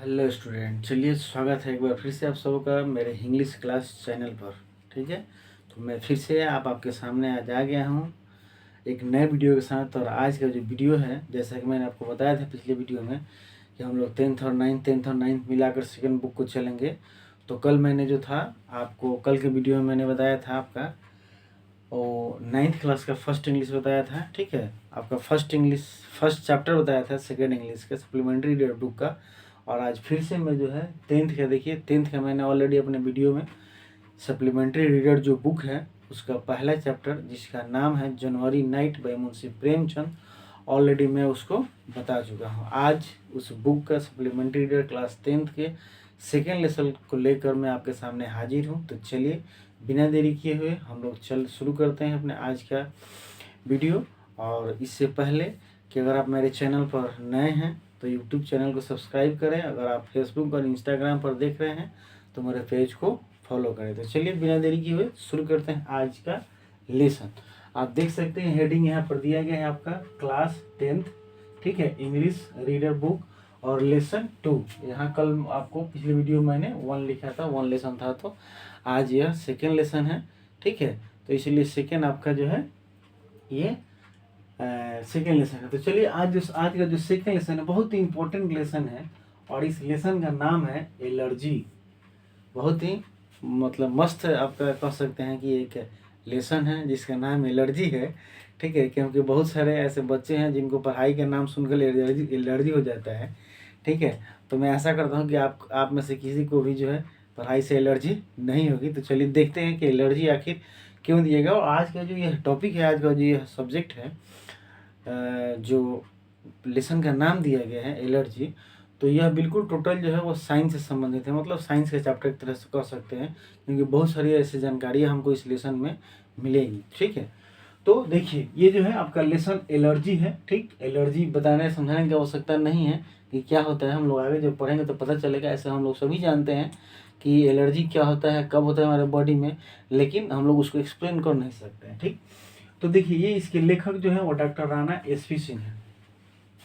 Hello student, चलिए स्वागत है एक बार फिर से आप सबका मेरे इंग्लिश क्लास चैनल पर। ठीक है, तो मैं फिर से आपके सामने आज आ गया हूँ एक नए वीडियो के साथ। और आज का जो वीडियो है, जैसा कि मैंने आपको बताया था पिछले वीडियो में कि हम लोग टेंथ और नाइन्थ मिलाकर सेकंड बुक को चलेंगे। तो कल मैंने जो था आपको, कल के वीडियो में मैंने बताया था आपका और नाइन्थ क्लास का फर्स्ट इंग्लिश बताया था। ठीक है, आपका फर्स्ट चैप्टर बताया था सेकेंड इंग्लिश का सप्लीमेंट्री रीडर बुक का। और आज फिर से मैं जो है टेंथ का, देखिए टेंथ का मैंने ऑलरेडी अपने वीडियो में सप्लीमेंट्री रीडर जो बुक है उसका पहला चैप्टर जिसका नाम है January night by Munshi Premchand, already मैं उसको बता चुका हूँ। आज उस बुक का सप्लीमेंट्री रीडर क्लास टेंथ के सेकेंड लेसन को लेकर मैं आपके सामने हाजिर हूँ। तो चलिए बिना देरी किए हुए हम लोग शुरू करते हैं अपने आज का वीडियो। और इससे पहले कि अगर आप मेरे चैनल पर नए हैं तो यूट्यूब चैनल को सब्सक्राइब करें, अगर आप फेसबुक और इंस्टाग्राम पर देख रहे हैं तो मेरे पेज को फॉलो करें। तो चलिए बिना देरी किए हुए शुरू करते हैं आज का लेसन। आप देख सकते हैं हेडिंग यहाँ पर दिया गया है आपका क्लास टेंथ, ठीक है, इंग्लिश रीडर बुक और लेसन 2। यहाँ कल आपको पिछले वीडियो मैंने 1 लिखा था, 1 लेसन था, तो आज यह सेकेंड लेसन है। ठीक है, तो इसलिए सेकेंड आपका जो है ये सेकेंड लेसन है। तो चलिए आज का जो सेकेंड लेसन है बहुत ही इंपॉर्टेंट लेसन है और इस लेसन का नाम है एलर्जी। बहुत ही मतलब मस्त आपका कह सकते हैं कि एक लेसन है जिसका नाम एलर्जी है। ठीक है, क्योंकि बहुत सारे ऐसे बच्चे हैं जिनको पढ़ाई का नाम सुनकर एलर्जी हो जाता है। ठीक है, तो मैं ऐसा करता हूँ कि आप में से किसी को भी जो है पढ़ाई से एलर्जी नहीं होगी। तो चलिए देखते हैं कि एलर्जी आखिर क्यों दिएगा। और आज का जो यह टॉपिक है, आज का जो यह सब्जेक्ट है, जो लेसन का नाम दिया गया है एलर्जी, तो यह बिल्कुल टोटल जो है वो साइंस से संबंधित है, मतलब साइंस के चैप्टर की तरह से कह सकते हैं, क्योंकि बहुत सारी ऐसी जानकारियाँ हमको इस लेसन में मिलेगी। ठीक है, तो देखिए ये जो है आपका लेसन एलर्जी है। ठीक, एलर्जी बताने समझाने की आवश्यकता नहीं है कि क्या होता है, हम लोग आगे जब पढ़ेंगे तो पता चलेगा। ऐसे हम लोग सभी जानते हैं कि एलर्जी क्या होता है, कब होता है हमारे बॉडी में, लेकिन हम लोग उसको एक्सप्लेन कर नहीं सकते हैं। ठीक, तो देखिए ये इसके लेखक जो है वो डॉक्टर राणा एसपी सिंह है।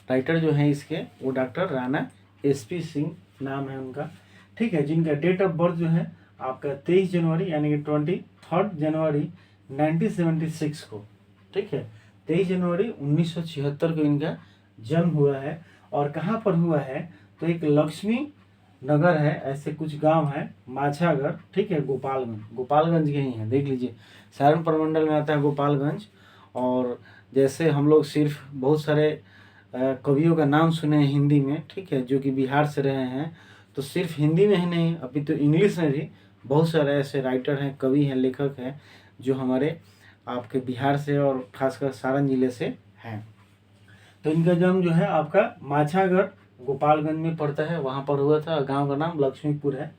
राइटर जो है इसके वो डॉक्टर राणा एसपी सिंह नाम है उनका। ठीक है, जिनका डेट ऑफ बर्थ जो है आपका 23 जनवरी यानी कि 23 जनवरी 1976 को। ठीक है, 23 जनवरी 1976 को इनका जन्म हुआ है। और कहाँ पर हुआ है तो एक लक्ष्मी नगर है, ऐसे कुछ गांव है, माछागर, ठीक है, गोपालगंज के ही हैं, देख लीजिए सारण प्रमंडल में आता है गोपालगंज। और जैसे हम लोग सिर्फ बहुत सारे कवियों का नाम सुने हैं हिंदी में, ठीक है, जो कि बिहार से रहे हैं, तो सिर्फ हिंदी में ही नहीं अभी तो इंग्लिश में भी बहुत सारे ऐसे राइटर हैं, कवि हैं, लेखक हैं जो हमारे आपके बिहार से और खासकर सारण जिले से हैं। तो इनका जन्म जो है आपका माछागर गोपालगंज में पड़ता है, वहाँ पर हुआ था। गांव का नाम लक्ष्मीपुर है।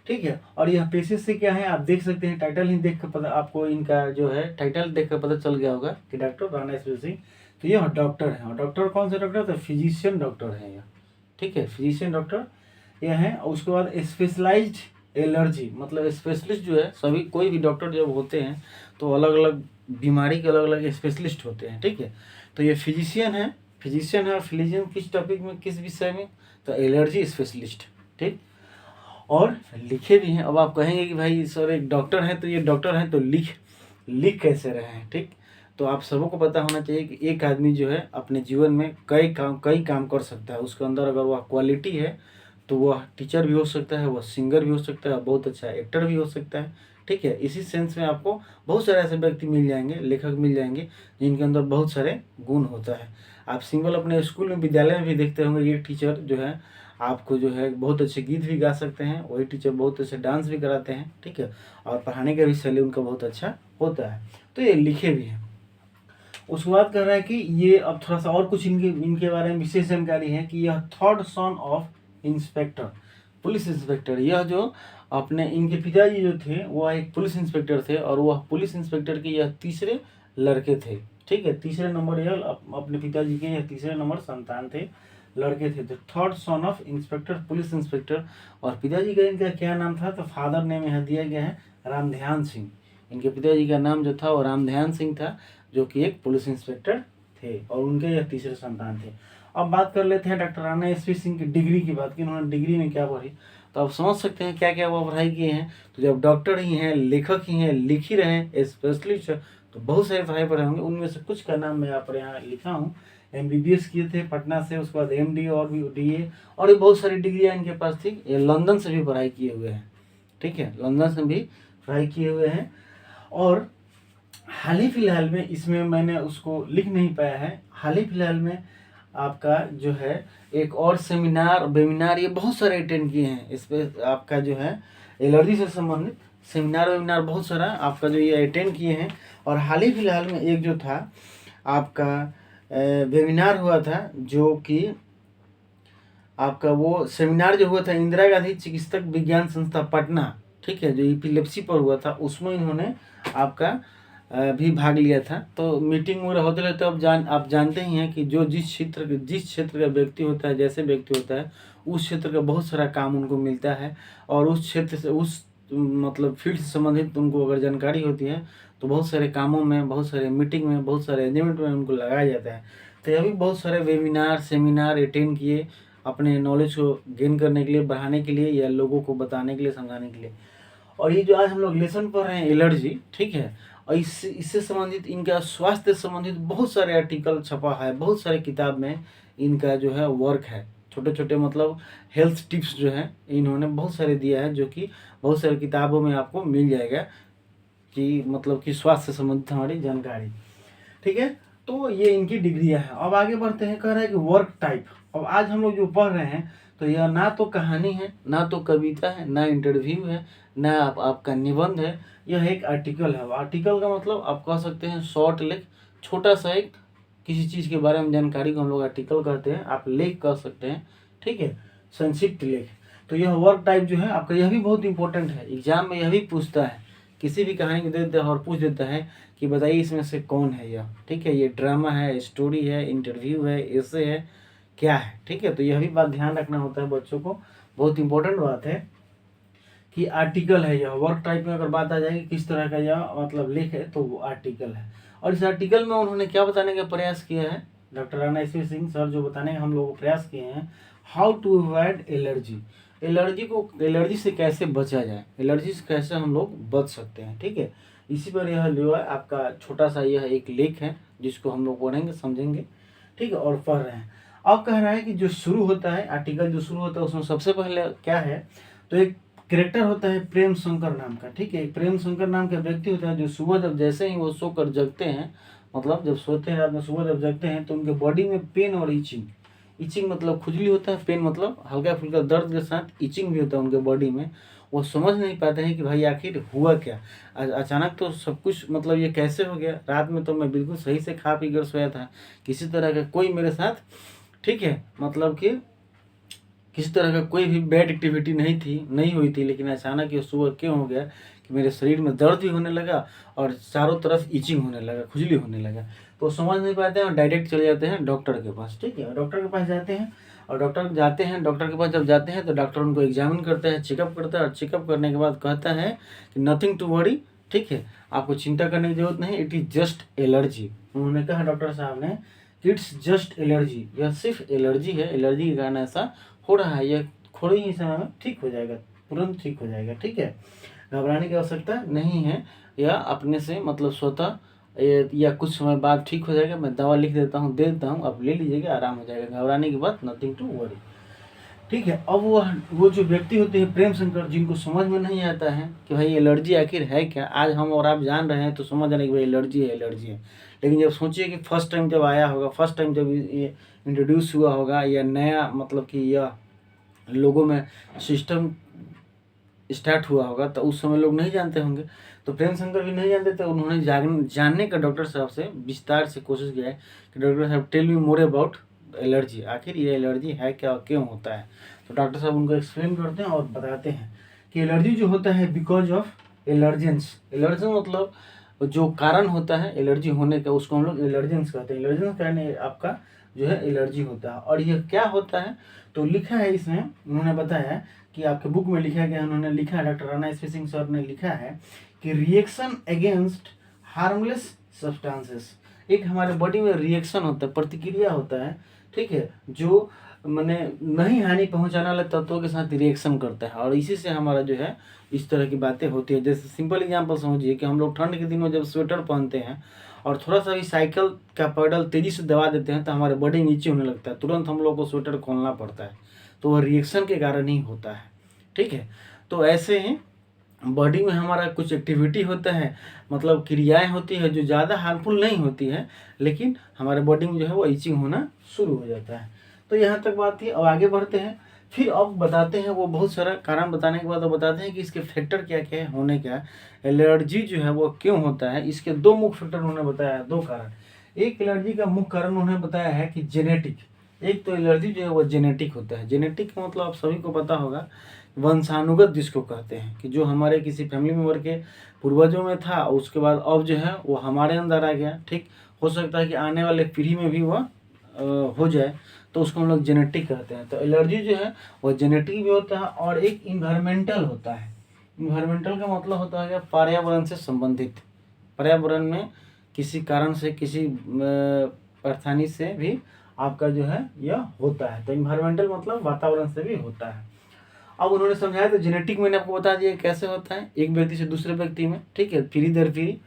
ठीक है, और यह पेशे से क्या है आप देख सकते हैं, टाइटल ही देख कर पता, आपको इनका जो है टाइटल देख कर पता चल गया होगा कि डॉक्टर राणा एसपी सिंह। तो यह डॉक्टर है, और डॉक्टर कौन से डॉक्टर, तो फिजिशियन डॉक्टर है यह। ठीक है, फिजिशियन डॉक्टर यह है। उसके बाद स्पेशलाइज्ड एलर्जी, मतलब स्पेशलिस्ट जो है, सभी कोई भी डॉक्टर जब होते हैं तो अलग अलग बीमारी के अलग अलग स्पेशलिस्ट होते हैं। ठीक है, तो ये फिजिशियन है और फिजिशियन किस टॉपिक में, किस विषय में, तो एलर्जी स्पेशलिस्ट। ठीक, और लिखे भी हैं। अब आप कहेंगे कि भाई सर एक डॉक्टर हैं तो ये डॉक्टर हैं तो लिख कैसे रहे हैं। ठीक, तो आप सबको पता होना चाहिए कि एक आदमी जो है अपने जीवन में कई काम कर सकता है। उसके अंदर अगर वह क्वालिटी है तो वह टीचर भी हो सकता है, वह सिंगर भी हो सकता है, बहुत अच्छा एक्टर भी हो सकता है। ठीक है, इसी सेंस में आपको बहुत सारे ऐसे व्यक्ति मिल जाएंगे, लेखक मिल जाएंगे जिनके अंदर बहुत सारे गुण होता है। आप सिंगल अपने स्कूल में, विद्यालय में भी देखते होंगे, ये टीचर जो है आपको जो है बहुत अच्छे गीत भी गा सकते हैं, वही टीचर बहुत अच्छे डांस भी कराते हैं। ठीक है, और पढ़ाने का भी शैली उनका बहुत अच्छा होता है। तो ये लिखे भी हैं। उसके बाद कह रहा है कि ये, अब थोड़ा सा और कुछ इनके बारे में विशेष जानकारी है कि यह third son of inspector, police inspector. यह जो अपने इनके पिताजी जो थे वह एक पुलिस इंस्पेक्टर थे, और वह पुलिस इंस्पेक्टर के यह तीसरे लड़के थे। ठीक है, तीसरे नंबर, यह अपने पिताजी के यह तीसरे नंबर संतान थे, लड़के थे। तो third son of inspector, police inspector. और पिताजी का इनका क्या नाम था, तो फादर नेम यहाँ दिया गया है रामध्यान सिंह। इनके पिताजी का नाम जो था वो रामध्यान सिंह था, जो कि एक पुलिस इंस्पेक्टर थे, और उनके यह तीसरे संतान थे। अब बात कर लेते हैं डॉक्टर राणा एसपी सिंह की डिग्री की बात की, उन्होंने डिग्री में क्या पढ़ी, तो आप समझ सकते हैं क्या क्या वो पढ़ाई किए हैं। तो जब डॉक्टर ही हैं, लेखक ही हैं, लिख ही रहे हैं, स्पेशलिस्ट है, तो बहुत सारे पढ़ाई पढ़े होंगे। उनमें से कुछ का नाम मैं यहाँ पर लिखा हूँ। MBBS किए थे पटना से, उसके बाद MD और भी DA, और भी बहुत सारी डिग्रियाँ इनके पास थी। ये लंदन से भी पढ़ाई किए हुए हैं, ठीक है, लंदन से भी पढ़ाई किए हुए हैं। और हाल ही फिलहाल में इसमें मैंने उसको लिख नहीं पाया है, हाल ही फिलहाल में आपका जो है एक और सेमिनार वेमिनार ये बहुत सारे अटेंड किए हैं। इस पर आपका जो है एलर्जी से संबंधित सेमिनार वेमिनार बहुत सारा आपका जो ये अटेंड किए हैं। और हाल ही फिलहाल में एक जो था आपका वेमिनार हुआ था, जो कि आपका वो सेमिनार जो हुआ था इंदिरा गांधी चिकित्सक विज्ञान संस्था पटना, ठीक है, जो एपिलेप्सी पर हुआ था, उसमें इन्होंने आपका भी भाग लिया था। तो मीटिंग वगैरह होते रहते, आप जानते ही हैं कि जो जिस क्षेत्र का व्यक्ति होता है, जैसे व्यक्ति होता है, उस क्षेत्र का बहुत सारा काम उनको मिलता है, और उस क्षेत्र से उस मतलब फील्ड से संबंधित उनको अगर जानकारी होती है तो बहुत सारे कामों में, बहुत सारे मीटिंग में, बहुत सारे अरेंजमेंट में उनको लगाया जाता है। तो यह भी बहुत सारे वेबिनार सेमिनार अटेंड किए अपने नॉलेज को गेन करने के लिए, बढ़ाने के लिए, या लोगों को बताने के लिए, समझाने के लिए। और ये जो आज हम लोग लेसन पढ़ रहे हैं एलर्जी, ठीक है, और इससे संबंधित इनका स्वास्थ्य से संबंधित बहुत सारे आर्टिकल छपा है, बहुत सारे किताब में इनका जो है वर्क है, छोटे छोटे मतलब हेल्थ टिप्स जो है इन्होंने बहुत सारे दिया है, जो कि बहुत सारी किताबों में आपको मिल जाएगा कि मतलब कि स्वास्थ्य से संबंधित हमारी जानकारी, ठीक है। तो ये इनकी डिग्रियां हैं। अब आगे बढ़ते हैं, कह रहा है कि वर्क टाइप। अब आज हम लोग जो पढ़ रहे हैं, तो यह ना तो कहानी है, ना तो कविता है, ना इंटरव्यू है, ना आपका निबंध है, यह एक आर्टिकल है। आर्टिकल का मतलब आप कह सकते हैं शॉर्ट लेख, छोटा सा एक किसी चीज़ के बारे में जानकारी को हम लोग आर्टिकल कहते हैं, आप लेख कह सकते हैं, ठीक है, संक्षिप्त लेख। तो यह वर्क टाइप जो है आपका, यह भी बहुत इंपॉर्टेंट है, एग्जाम में यह भी पूछता है, किसी भी कहानी को दे देता है और पूछ देता है कि बताइए इसमें से कौन है यह, ठीक है, ये ड्रामा है, स्टोरी है, इंटरव्यू है, एसे है, क्या है, ठीक है। तो यह भी बात ध्यान रखना होता है बच्चों को, बहुत इंपॉर्टेंट बात है कि आर्टिकल है यह। वर्क टाइप में अगर बात आ जाएगी किस तरह का यह मतलब लेख है, तो वो आर्टिकल है। और इस आर्टिकल में उन्होंने क्या बताने का प्रयास किया है, doctor Rana SP Singh sir जो बताने का हम लोग को प्रयास किए हैं, how to avoid allergy, allergy से कैसे बचा जाए, एलर्जी से कैसे हम लोग बच सकते हैं, ठीक है। इसी पर यह जो है आपका छोटा सा यह एक लेख है, जिसको हम लोग पढ़ेंगे, समझेंगे, ठीक है, और पढ़ रहे हैं। अब कह रहा है कि जो शुरू होता है आर्टिकल, जो शुरू होता है उसमें सबसे पहले क्या है, तो एक कैरेक्टर होता है प्रेम शंकर नाम का, ठीक है, एक प्रेम शंकर नाम का व्यक्ति होता है, जो सुबह जब जैसे ही वो सोकर जगते हैं, मतलब जब सोते हैं रात में, सुबह जब जगते हैं, तो उनके बॉडी में पेन और इचिंग मतलब खुजली होता है, पेन मतलब हल्का फुल्का दर्द के साथ इचिंग भी होता है उनके बॉडी में। वो समझ नहीं पाते हैं कि भाई आखिर हुआ क्या, अचानक तो सब कुछ मतलब ये कैसे हो गया, रात में तो मैं बिल्कुल सही से खा पी कर सोया था, किसी तरह का कोई मेरे साथ, ठीक है, मतलब कि किसी तरह का कोई भी बैड एक्टिविटी नहीं हुई थी, लेकिन अचानक ये सुबह क्यों हो गया कि मेरे शरीर में दर्द भी होने लगा और चारों तरफ इचिंग होने लगा, खुजली होने लगा। तो समझ नहीं पाते हैं और डायरेक्ट चले जाते हैं डॉक्टर के पास, ठीक है, डॉक्टर के पास जाते हैं। और डॉक्टर के पास जब जाते हैं तो डॉक्टर उनको एग्जामिन करता है, चेकअप करता है, और चेकअप करने के बाद कहता है कि नथिंग टू वरी, ठीक है, आपको चिंता करने की जरूरत नहीं, इट इज़ जस्ट एलर्जी। उन्होंने कहा डॉक्टर साहब ने, इट्स जस्ट एलर्जी, यह सिर्फ एलर्जी है, एलर्जी के कारण ऐसा हो रहा है, यह थोड़े ही समय में ठीक हो जाएगा, तुरंत ठीक हो जाएगा, ठीक है, घबराने की आवश्यकता नहीं है, यह अपने से मतलब स्वतः या कुछ समय बाद ठीक हो जाएगा, मैं दवा लिख देता हूँ, दे देता हूँ, आप ले लीजिएगा, आराम हो जाएगा, घबराने की बात, नथिंग टू वरी, ठीक है। अब वो जो व्यक्ति होते हैं प्रेम शंकर, जिनको समझ में नहीं आता है कि भाई एलर्जी आखिर है क्या, आज हम और आप जान रहे हैं तो समझ रहे हैं कि भाई एलर्जी है, लेकिन जब सोचिए कि फर्स्ट टाइम जब आया होगा, फर्स्ट टाइम जब ये इंट्रोड्यूस हुआ होगा, या नया मतलब कि यह लोगों में सिस्टम स्टार्ट हुआ होगा, तो उस समय लोग नहीं जानते होंगे, तो प्रेम शंकर भी नहीं जानते थे। उन्होंने जानने का डॉक्टर साहब से विस्तार से कोशिश किया है कि डॉक्टर साहब tell me more about allergy, आखिर ये एलर्जी है क्या और क्यों होता है। तो डॉक्टर साहब उनको एक्सप्लेन करते हैं और बताते हैं कि एलर्जी जो होता है बिकॉज ऑफ एलर्जेंस, एलर्जन मतलब जो कारण होता है एलर्जी होने का, उसको हम लोग एलर्जेंस कहते हैं, एलर्जेंस कारण आपका जो है एलर्जी होता है। और यह क्या होता है, तो लिखा है इसमें, उन्होंने बताया कि आपके बुक में लिखा गया, उन्होंने लिखा है, doctor Rana SP Singh sir ने लिखा है कि रिएक्शन अगेंस्ट हार्मलेस सब्सटेंसेस, एक हमारे बॉडी में रिएक्शन होता है, प्रतिक्रिया होता है, ठीक है, जो मैंने नहीं हानि पहुंचाने वाले तत्वों के साथ रिएक्शन करता है, और इसी से हमारा जो है इस तरह की बातें होती है। जैसे सिंपल एग्जांपल समझिए कि हम लोग ठंड के दिन में जब स्वेटर पहनते हैं और थोड़ा सा भी साइकिल का पैडल तेजी से दबा देते हैं तो हमारे बॉडी नीचे होने लगता है, तुरंत हम लोग को स्वेटर खोलना पड़ता है। तो वह रिएक्शन के कारण ही होता है, ठीक है। तो ऐसे ही बॉडी में हमारा कुछ एक्टिविटी होता है, मतलब क्रियाएं होती है जो ज़्यादा हार्मफुल नहीं होती है, लेकिन हमारे बॉडी में जो है वो इचिंग होना शुरू हो जाता है। तो यहाँ तक बात थी। अब आगे बढ़ते हैं, फिर अब बताते हैं, वो बहुत सारा कारण बताने के बाद अब बताते हैं कि इसके फैक्टर क्या क्या है, होने क्या है, एलर्जी जो है वो क्यों होता है। इसके दो मुख्य फैक्टर उन्होंने बताया, दो कारण। एक एलर्जी का मुख्य कारण उन्होंने बताया है कि जेनेटिक, एक तो एलर्जी जो है वो जेनेटिक होता है। जेनेटिक का मतलब आप सभी को पता होगा, वंशानुगत जिसको कहते हैं, कि जो हमारे किसी फैमिली मेम्बर के पूर्वजों में था उसके बाद अब जो है वो हमारे अंदर आ गया, ठीक। हो सकता है कि आने वाले पीढ़ी में भी वह हो जाए, तो उसको हम लोग जेनेटिक कहते हैं। तो एलर्जी जो है वो जेनेटिक भी होता है और एक इन्वायरमेंटल होता है। इन्वायरमेंटल का मतलब होता है कि पर्यावरण से संबंधित, पर्यावरण में किसी कारण से, किसी परेशानी से भी आपका जो है यह होता है। तो इन्वायरमेंटल मतलब वातावरण से भी होता है। अब उन्होंने समझाया, तो जेनेटिक मैंने आपको बता दिया कैसे होता है, एक व्यक्ति से दूसरे व्यक्ति में, ठीक है, पीढ़ी दर पीढ़ी।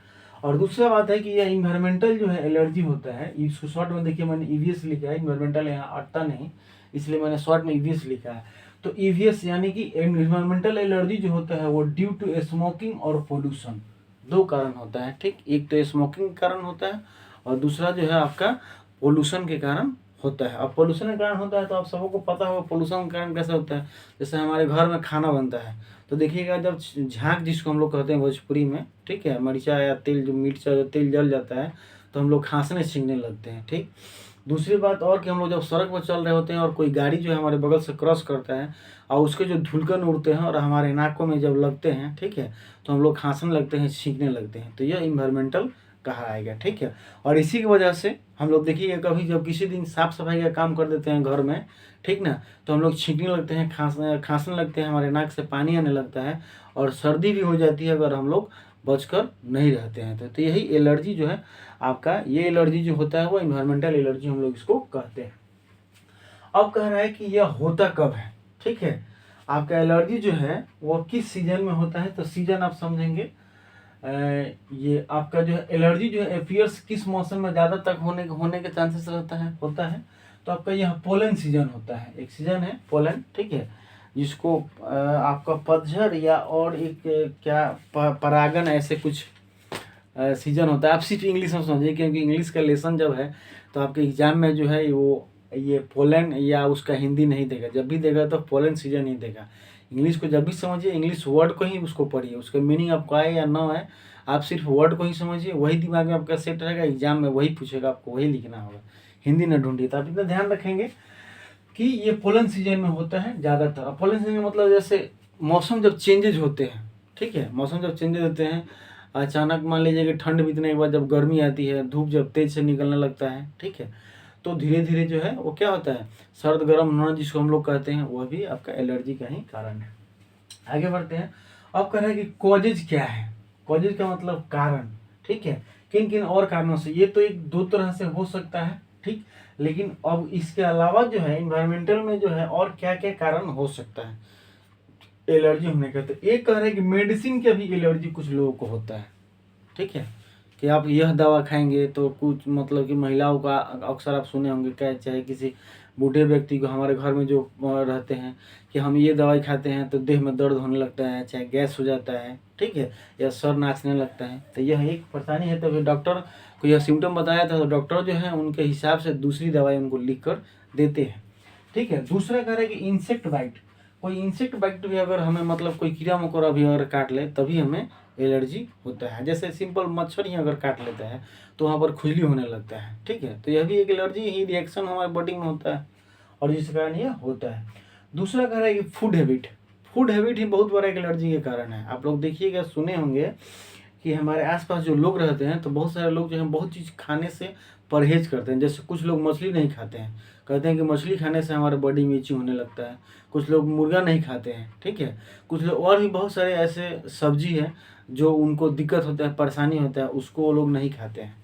और दूसरा बात है कि यह इन्वायरमेंटल जो है एलर्जी होता है, इसको शॉर्ट में देखिए मैंने ईवीएस लिखा है, इन्वायरमेंटल यहाँ अटता नहीं, इसलिए मैंने शॉर्ट में ईवीएस लिखा है। तो ईवीएस यानी कि इन्वायरमेंटल एलर्जी जो होता है वो ड्यू टू स्मोकिंग और पोल्यूशन, दो कारण होता है, ठीक। एक तो स्मोकिंग के कारण होता है और दूसरा जो है आपका पोल्यूशन के कारण होता है। अब पोल्यूशन के कारण होता है तो आप सबको पता होगा पोल्यूशन के कारण कैसे होता है। जैसे हमारे घर में खाना बनता है तो देखिएगा, जब झाग जिसको हम लोग कहते हैं भोजपुरी में, ठीक है, मरीचा या तेल, जो मिर्चा जो तेल जल जाता है तो हम लोग खांसने छींकने लगते हैं, ठीक। दूसरी बात और कि हम लोग जब सड़क पर चल रहे होते हैं और कोई गाड़ी जो है हमारे बगल से क्रॉस करता है और उसके जो धुलकन उड़ते हैं और हमारे नाकों में जब लगते हैं, ठीक है, तो हम लोग खांसने लगते हैं, छींकने लगते हैं। तो यह इन्वायरमेंटल कहा आएगा, ठीक है। और इसी की वजह से हम लोग देखिए, कभी जब किसी दिन साफ सफाई का काम कर देते हैं घर में, ठीक ना, तो हम लोग छींकने लगते हैं, खांसने लगते हैं, हमारे नाक से पानी आने लगता है और सर्दी भी हो जाती है अगर हम लोग बचकर नहीं रहते हैं। तो यही एलर्जी जो है आपका, ये एलर्जी जो होता है वो इन्वायरमेंटल एलर्जी हम लोग इसको कहते हैं। अब कह रहा है कि यह होता कब है, ठीक है। आपका एलर्जी जो है वो किस सीजन में होता है, तो सीजन आप समझेंगे। ये आपका जो है एलर्जी जो है अपियर्स किस मौसम में ज़्यादा तक होने के चांसेस होता है। तो आपका यह पोलन सीजन होता है, एक सीजन है पोलन, ठीक है, जिसको आपका पतझड़ या और एक क्या परागन, ऐसे कुछ सीजन होता है। आप सिर्फ इंग्लिश में समझिए, क्योंकि इंग्लिश का लेसन जब है तो आपके एग्जाम में जो है वो ये पोलन या उसका हिंदी नहीं देगा, जब भी देगा तो पोलन सीजन ही देगा। इंग्लिश को जब भी समझिए, इंग्लिश वर्ड को ही उसको पढ़िए, उसका मीनिंग आपको आए या ना आए, आप सिर्फ वर्ड को ही समझिए, वही दिमाग में आपका सेट रहेगा, एग्जाम में वही पूछेगा, आपको वही लिखना होगा, हिंदी न ढूंढिए। तो आप इतना ध्यान रखेंगे कि ये पोलन सीजन में होता है ज़्यादातर। पोलन सीजन मतलब जैसे मौसम जब चेंजेज होते हैं, ठीक है, मौसम जब चेंजेज होते हैं, अचानक मान लीजिए कि ठंड बीतने के बाद जब गर्मी आती है, धूप जब तेज से निकलने लगता है, ठीक है, तो धीरे धीरे जो है वो क्या होता है, सर्द गर्म होना जिसको हम लोग कहते हैं, वह भी आपका एलर्जी का ही कारण है। आगे बढ़ते हैं। अब कह रहे हैं कि कॉजेज क्या है, कॉजेज का मतलब कारण, ठीक है, किन किन और कारणों से। ये तो एक दो तरह से हो सकता है, ठीक, लेकिन अब इसके अलावा जो है इन्वायरमेंटल में जो है और क्या क्या कारण हो सकता है एलर्जी होने का। तो एक कह रहे हैं कि मेडिसिन का भी एलर्जी कुछ लोगों को होता है, ठीक है, कि आप यह दवा खाएंगे तो कुछ, मतलब कि महिलाओं का अक्सर आप सुने होंगे, क्या चाहे किसी बूढ़े व्यक्ति को, हमारे घर में जो रहते हैं, कि हम ये दवाई खाते हैं तो देह में दर्द होने लगता है, चाहे गैस हो जाता है, ठीक है, या सर नाचने लगता है। तो यह एक परेशानी है। तो फिर डॉक्टर को यह सिम्टम बताया था तो डॉक्टर जो है उनके हिसाब से दूसरी दवाई उनको लिख कर देते हैं, ठीक है। दूसरा कह रहे हैं कि इंसेक्ट बाइट, कोई इंसेक्ट बाइट भी अगर हमें, मतलब कोई कीड़ा मकोड़ा भी अगर काट ले तभी हमें एलर्जी होता है। जैसे सिंपल मच्छर ही अगर काट लेता है तो वहाँ पर खुजली होने लगता है, ठीक है। तो यह भी एक एलर्जी ही रिएक्शन हमारे बॉडी में होता है और जिस कारण यह होता है। दूसरा कह रहा है कि फूड हैबिट, फूड हैबिट ही बहुत बड़ा एक एलर्जी के कारण है। आप लोग देखिएगा, सुने होंगे कि हमारे आसपास जो लोग रहते हैं तो बहुत सारे लोग जो हैं बहुत चीज़ खाने से परहेज करते हैं। जैसे कुछ लोग मछली नहीं खाते हैं, कहते हैं कि मछली खाने से हमारे बॉडी में इचिंग होने लगता है। कुछ लोग मुर्गा नहीं खाते हैं, ठीक है। कुछ लोग और भी बहुत सारे ऐसे सब्जी है जो उनको दिक्कत होता है, परेशानी होता है, उसको वो लोग नहीं खाते हैं।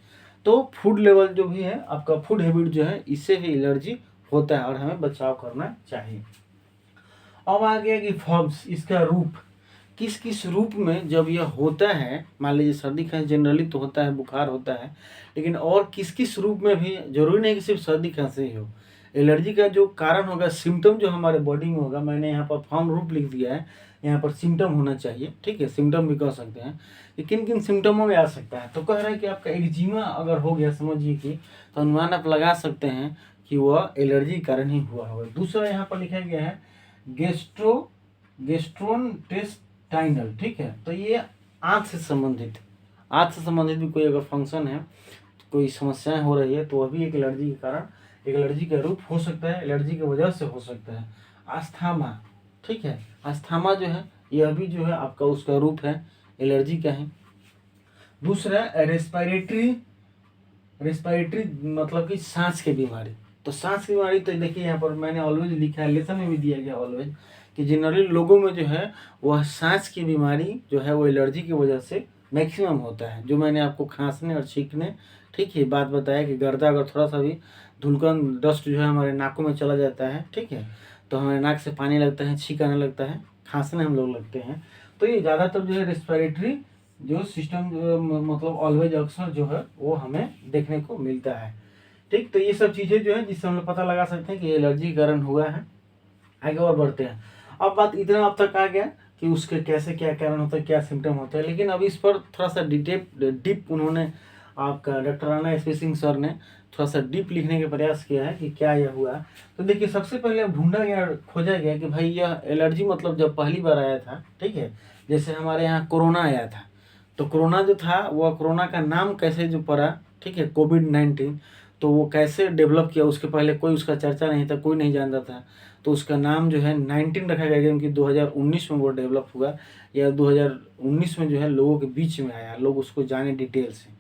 तो फूड लेवल जो भी है आपका, फूड हैबिट जो है, इससे भी एलर्जी होता है और हमें बचाव करना चाहिए। अब आ गया कि फॉर्म्स, इसका रूप, किस किस रूप में जब यह होता है। मान लीजिए सर्दी खांसी जनरली तो होता है, बुखार होता है, लेकिन और किस किस रूप में भी, जरूरी नहीं कि सिर्फ सर्दी खांसी ही हो। एलर्जी का जो कारण होगा, सिम्टम जो हमारे बॉडी में होगा, मैंने यहाँ पर फॉर्म रूप लिख दिया है, यहाँ पर सिम्टम होना चाहिए, ठीक है, सिम्टम भी कह सकते हैं कि किन किन सिम्टमों में आ सकता है। तो कह रहा है कि आपका एक्जिमा अगर हो गया, समझिए कि, तो अनुमान आप लगा सकते हैं कि वह एलर्जी कारण ही हुआ होगा। दूसरा यहाँ पर लिखा गया है गेस्ट्रोइंटेस्टाइनल, ठीक है, तो ये आंत से संबंधित भी कोई अगर फंक्शन है, कोई समस्याएं हो रही है, तो वह भी एक एलर्जी के कारण, एक एलर्जी का रूप हो सकता है, एलर्जी की वजह से हो सकता है। अस्थमा, ठीक है, अस्थमा जो है यह भी जो है आपका उसका रूप है, एलर्जी का है। दूसरा रेस्पिरेटरी मतलब कि सांस की बीमारी। तो सांस की बीमारी, तो देखिए यहाँ पर मैंने ऑलवेज लिखा है, लेसन में भी दिया गया ऑलवेज, कि जनरली लोगों में जो है वह सांस की बीमारी जो है वो एलर्जी की वजह से मैक्सिमम होता है। जो मैंने आपको खांसने और छींकने, ठीक है, बात बताया कि गर्दा अगर थोड़ा सा भी धुलकन डस्ट जो है हमारे नाकों में चला जाता है, ठीक है, तो हमारे नाक से पानी लगता है, छींक आने लगता है, खांसने हम लोग लगते हैं। तो ये ज़्यादातर जो है रेस्पिरेटरी जो सिस्टम मतलब ऑलवेज अक्सर जो है वो हमें देखने को मिलता है, ठीक। तो ये सब चीज़ें जो है जिससे हम लोग पता लगा सकते हैं कि एलर्जी के कारण हुआ है। आगे और बढ़ते हैं। अब बात इतना अब तक आ गया कि उसके कैसे क्या कारण होता है, क्या सिम्टम होता है, लेकिन अब इस पर थोड़ा सा डीप उन्होंने, आपका doctor Rana SP Singh sir ने थोड़ा सा डीप लिखने का प्रयास किया है कि क्या यह हुआ। तो देखिए, सबसे पहले ढूंढा गया, खोजा गया कि भाई यह एलर्जी मतलब जब पहली बार आया था, ठीक है, जैसे हमारे यहाँ कोरोना आया था, तो कोरोना जो था वह कोरोना का नाम कैसे जो पड़ा, ठीक है, कोविड-19, तो वो कैसे डेवलप किया, उसके पहले कोई उसका चर्चा नहीं था, कोई नहीं जानता था, तो उसका नाम जो है 19 रखा गया, क्योंकि 2019 में वो डेवलप हुआ, या 2019 में जो है लोगों के बीच में आया, लोग उसको जाने डिटेल से।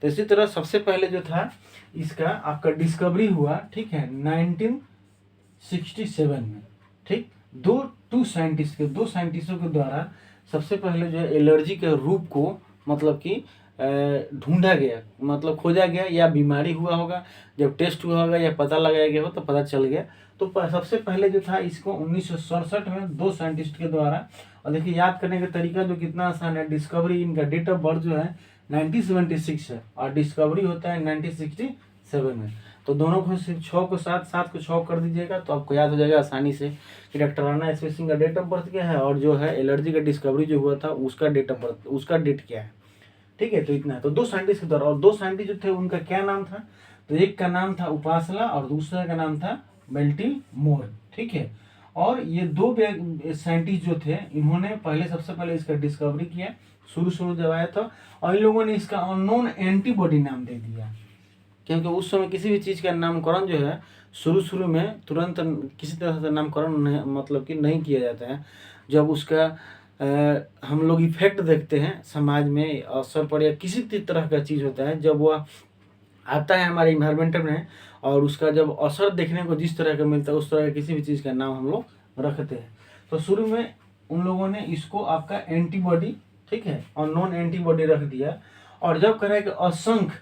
तो इसी तरह सबसे पहले जो था इसका आपका डिस्कवरी हुआ, ठीक है, 1967 में, ठीक, दो साइंटिस्टों के द्वारा सबसे पहले जो है एलर्जी के रूप को मतलब कि ढूंढा गया, मतलब खोजा गया, या बीमारी हुआ होगा, जब टेस्ट हुआ होगा या पता लगाया गया हो तो पता चल गया। तो सबसे पहले जो था इसको 1967 में दो साइंटिस्ट के द्वारा, और देखिए याद करने का तरीका जो कितना आसान है, डिस्कवरी, इनका डेट ऑफ बर्थ जो है 1976 है और डिस्कवरी होता है 1967 में। तो दोनों को सिर्फ 6 को 7 को 6 कर दीजिएगा तो आपको याद हो जाएगा आसानी से कि डॉक्टर राणा एसपी सिंह का डेट ऑफ बर्थ क्या है, और जो है एलर्जी का डिस्कवरी जो हुआ था उसका डेट ऑफ बर्थ, उसका डेट क्या है, ठीक है। तो इतना है। तो दो साइंटिस्ट के द्वारा, और दो साइंटिस्ट जो थे उनका क्या नाम था, तो एक का नाम था उपासला और दूसरे का नाम था बेल्टिमोर, ठीक है। और ये दो साइंटिस्ट जो थे, इन्होंने पहले सबसे पहले इसका डिस्कवरी किया, शुरू जब आया था, और इन लोगों ने इसका अननोन एंटीबॉडी नाम दे दिया, क्योंकि उस समय किसी भी चीज़ का नामकरण जो है शुरू में तुरंत किसी तरह से नामकरण मतलब कि नहीं किया जाता है। जब उसका हम लोग इफेक्ट देखते हैं समाज में, असर पड़े या किसी तरह का चीज़ होता है, जब वह आता है हमारे इन्वायरमेंट में और उसका जब असर देखने को जिस तरह का मिलता है उस तरह किसी भी चीज़ का नाम हम लोग रखते हैं। तो शुरू में उन लोगों ने इसको आपका एंटीबॉडी, ठीक है, अननोन एंटीबॉडी रख दिया। और जब कह रहा है कि असंख्य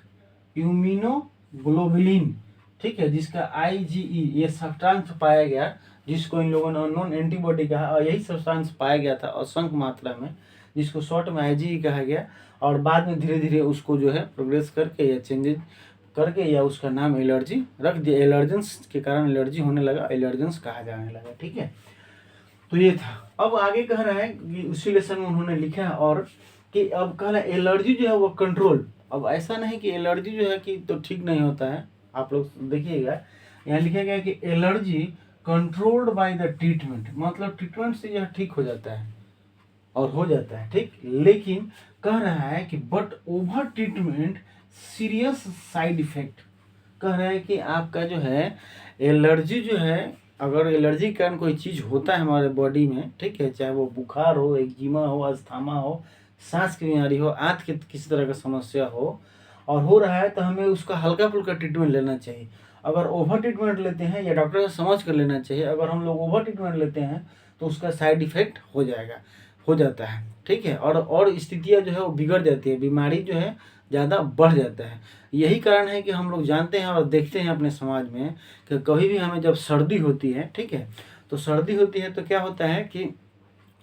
इम्यूनोग्लोबुलिन, ठीक है, जिसका IgE ये सब्सटेंस पाया गया, जिसको इन लोगों ने अननोन एंटीबॉडी कहा, और यही सब्सटेंस पाया गया था असंख्य मात्रा में, जिसको शॉर्ट में IgE कहा गया। और बाद में धीरे धीरे उसको जो है प्रोग्रेस करके या चेंजेस करके या उसका नाम एलर्जी रख दिया। एलर्जेंस के कारण एलर्जी होने लगा, एलर्जेंस कहा जाने लगा, ठीक है। तो ये था। अब आगे कह रहा है कि उसी लेसन में उन्होंने लिखा है, और कि अब कह रहा है एलर्जी जो है वो कंट्रोल। अब ऐसा नहीं कि एलर्जी जो है कि तो ठीक नहीं होता है, आप लोग देखिएगा यहाँ लिखा गया कि allergy controlled by the treatment, मतलब ट्रीटमेंट से यह ठीक हो जाता है और हो जाता है, ठीक। लेकिन कह रहा है कि but over treatment serious side effect, कह रहा है कि आपका जो है एलर्जी जो है, अगर एलर्जी के कारण कोई चीज़ होता है हमारे बॉडी में, ठीक है, चाहे वो बुखार हो, एक्जिमा हो, अस्थमा हो, सांस की बीमारी हो, आंत की किसी तरह का समस्या हो, और हो रहा है, तो हमें उसका हल्का फुल्का ट्रीटमेंट लेना चाहिए। अगर ओवर ट्रीटमेंट लेते हैं या डॉक्टर से समझ कर लेना चाहिए, अगर हम लोग ओवर ट्रीटमेंट लेते हैं तो उसका साइड इफेक्ट हो जाता है, ठीक है, और स्थितियाँ जो है वो बिगड़ जाती है, बीमारी जो है ज़्यादा बढ़ जाता है। यही कारण है कि हम लोग जानते हैं और देखते हैं अपने समाज में कि कभी भी हमें जब सर्दी होती है, ठीक है, तो सर्दी होती है तो क्या होता है कि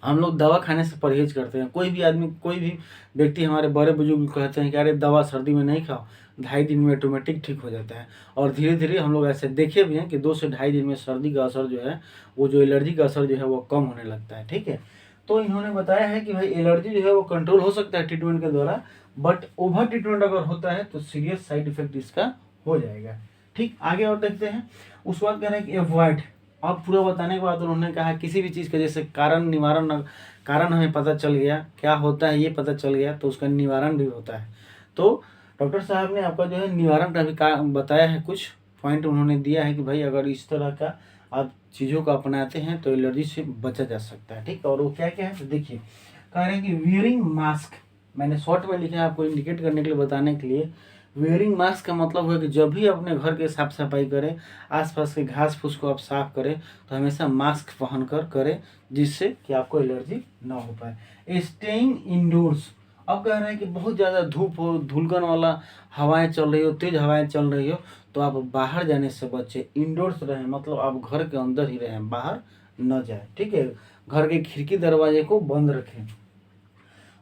हम लोग दवा खाने से परहेज करते हैं। कोई भी आदमी, कोई भी व्यक्ति, हमारे बड़े बुजुर्ग कहते हैं कि अरे दवा सर्दी में नहीं खाओ, 2.5 दिन में ऑटोमेटिक ठीक हो जाता है। और धीरे धीरे हम लोग ऐसे देखे भी हैं कि 2 से 2.5 दिन में सर्दी का असर जो है, वो जो एलर्जी का असर जो है वो कम होने लगता है। ठीक है, तो इन्होंने बताया है कि भाई एलर्जी जो है वो कंट्रोल हो सकता है ट्रीटमेंट के द्वारा, बट ओवर ट्रीटमेंट अगर होता है तो सीरियस साइड इफेक्ट इसका हो जाएगा। ठीक, आगे और देखते हैं। उसके बाद कह रहे हैं कि अवॉइड। अब पूरा बताने के बाद उन्होंने कहा किसी भी चीज़ का जैसे कारण निवारण, कारण हमें पता चल गया, क्या होता है ये पता चल गया, तो उसका निवारण भी होता है। तो डॉक्टर साहब ने आपका जो है निवारण का भी बताया है, कुछ पॉइंट उन्होंने दिया है कि भाई अगर इस तरह का आप चीज़ों को अपनाते हैं तो एलर्जी से बचा जा सकता है। ठीक, और वो क्या क्या है तो देखिए, कह रहे हैं कि वियरिंग मास्क, मैंने शॉर्ट में लिखा है आपको इंडिकेट करने के लिए, बताने के लिए। वेयरिंग मास्क का मतलब है कि जब भी अपने घर के साफ सफाई करें, आसपास के घास फूस को आप साफ करें, तो हमेशा मास्क पहन कर करें, जिससे कि आपको एलर्जी ना हो पाए। स्टेइंग इंडोर्स, अब कह रहे हैं कि बहुत ज़्यादा धूप हो, धुलकन वाला हवाएं चल रही हो, तेज हवाएं चल रही हो, तो आप बाहर जाने से बचें, इंडोर्स रहें, मतलब आप घर के अंदर ही रहें, बाहर न जाए। ठीक है, घर के खिड़की दरवाजे को बंद रखें।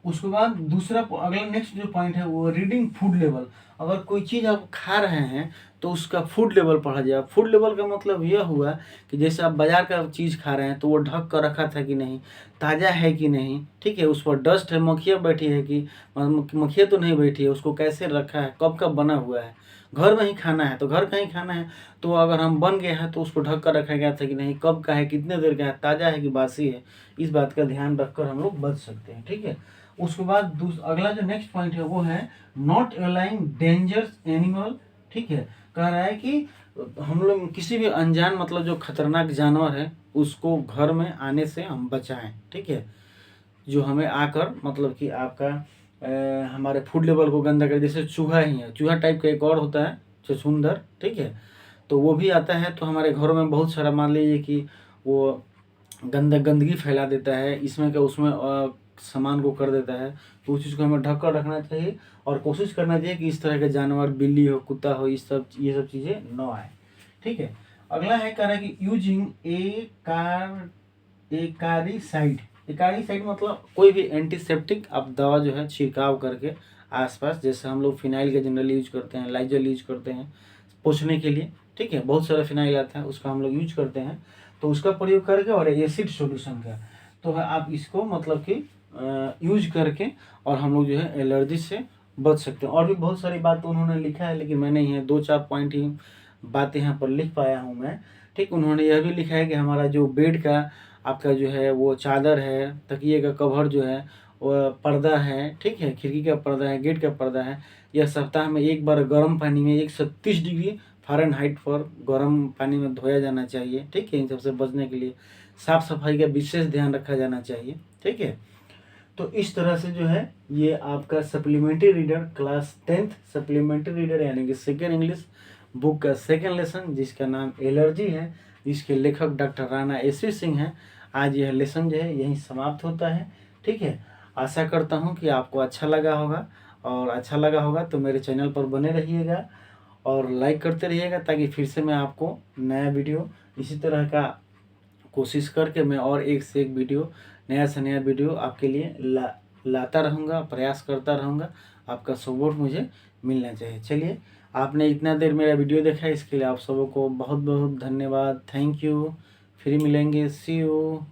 उसके बाद दूसरा, अगला नेक्स्ट जो पॉइंट है वो रीडिंग फूड लेवल। अगर कोई चीज़ आप खा रहे हैं तो उसका फूड लेवल पढ़ा जाए। फूड लेवल का मतलब यह हुआ कि जैसे आप बाजार का चीज़ खा रहे हैं तो वो ढक कर रखा था कि नहीं, ताज़ा है कि नहीं, ठीक है, उस पर डस्ट है, मक्खियाँ बैठी है कि मक्खियाँ तो नहीं बैठी है, उसको कैसे रखा है, कब का बना हुआ है। घर में ही खाना है तो घर का ही खाना है, तो अगर हम बन गया है तो उसको ढक कर रखा गया था कि नहीं, कब का है, कितने देर का है, ताज़ा है कि बासी है, इस बात का ध्यान रखकर हम लोग बच सकते हैं। ठीक है, उसके बाद अगला जो नेक्स्ट पॉइंट है वो है नॉट अलाइंग डेंजरस एनिमल। ठीक है, कह रहा है कि हम लोग किसी भी अनजान, मतलब जो खतरनाक जानवर है, उसको घर में आने से हम बचाएं। ठीक है, जो हमें आकर मतलब कि आपका हमारे फूड लेवल को गंदा कर, जैसे चूहा ही है, चूहा टाइप का एक और होता है छछूंदर, ठीक है, तो वो भी आता है, तो हमारे घरों में बहुत सारा, मान लीजिए कि वो गंदगी फैला देता है, इसमें क्या उसमें सामान को कर देता है, तो उस चीज़ को हमें ढक कर रखना चाहिए और कोशिश करना चाहिए कि इस तरह के जानवर, बिल्ली हो, कुत्ता हो, ये सब चीज़ें न आए। ठीक है, अगला है कह रहा है कि यूजिंग एकारीसाइड। एकारीसाइड मतलब कोई भी एंटीसेप्टिक आप दवा जो है छिड़काव करके आसपास, जैसे हम लोग फिनाइल का जनरली यूज करते हैं, लाइजल यूज करते हैं पोंछने के लिए। ठीक है, बहुत सारा फिनाइल आता है, उसका हम लोग यूज करते हैं, तो उसका प्रयोग करके, और एसिड सॉल्यूशन का, तो आप इसको मतलब कि यूज करके और हम लोग जो है एलर्जी से बच सकते हैं। और भी बहुत सारी बात उन्होंने लिखा है, लेकिन मैंने यहाँ 2-4 पॉइंट ही बातें यहाँ पर लिख पाया हूँ मैं। ठीक, उन्होंने यह भी लिखा है कि हमारा जो बेड का आपका जो है वो चादर है, तकिए का कवर जो है, वो पर्दा है, ठीक है, खिड़की का पर्दा है, गेट का पर्दा है, यह सप्ताह में एक बार गर्म पानी में 130 डिग्री फ़ारेनहाइट पर गर्म पानी में धोया जाना चाहिए। ठीक है, इन सबसे बचने के लिए साफ़ सफाई का विशेष ध्यान रखा जाना चाहिए। ठीक है, तो इस तरह से जो है ये आपका supplementary reader class 10th supplementary reader यानी कि सेकेंड इंग्लिश बुक का सेकेंड लेसन, जिसका नाम एलर्जी है, जिसके लेखक डॉक्टर राणा एसवी सिंह हैं, आज यह लेसन जो है यहीं समाप्त होता है। ठीक है, आशा करता हूँ कि आपको अच्छा लगा होगा, और अच्छा लगा होगा तो मेरे चैनल पर बने रहिएगा और लाइक करते रहिएगा, ताकि फिर से मैं आपको नया वीडियो इसी तरह का कोशिश करके मैं और एक से एक वीडियो, नया से नया वीडियो आपके लिए लाता रहूँगा, प्रयास करता रहूँगा। आपका सपोर्ट मुझे मिलना चाहिए। चलिए, आपने इतना देर मेरा वीडियो देखा, इसके लिए आप सबों को बहुत बहुत धन्यवाद। Thank you. फिर मिलेंगे, सी यू।